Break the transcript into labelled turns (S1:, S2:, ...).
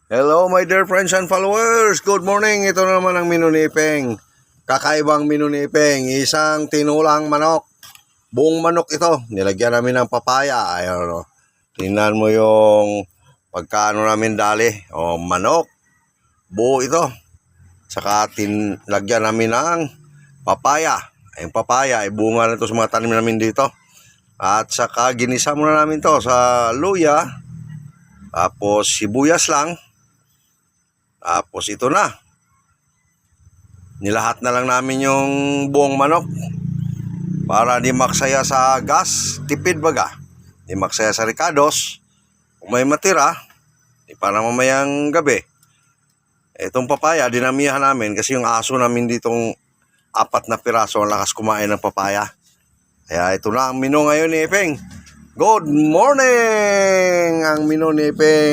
S1: Hello my dear friends and followers, good morning. Ito na naman ang menu ni Ipeng. Kakaibang menu ni Ipeng, isang tinulang manok. Buong manok ito, nilagyan namin ng papaya. Ayun, o. Tingnan mo yung pagkaano namin dali. O, manok, buo ito. Saka lagyan namin ng papaya. Yung papaya, bunga na ito sa mga tanim namin dito. At saka ginisa muna namin to sa luya. Tapos sibuyas lang. Tapos ito na. Nilahat na lang namin yung buong manok. Para di maksaya sa gas, tipid baga. Di maksaya sa ricados. Kung may matira, para mamayang gabi. Itong papaya, dinamihan namin kasi yung aso namin ditong 4 na piraso ang lakas kumain ng papaya. Kaya ito na ang menu ngayon ni Ipeng. Good morning! Ang menu ni Ipeng.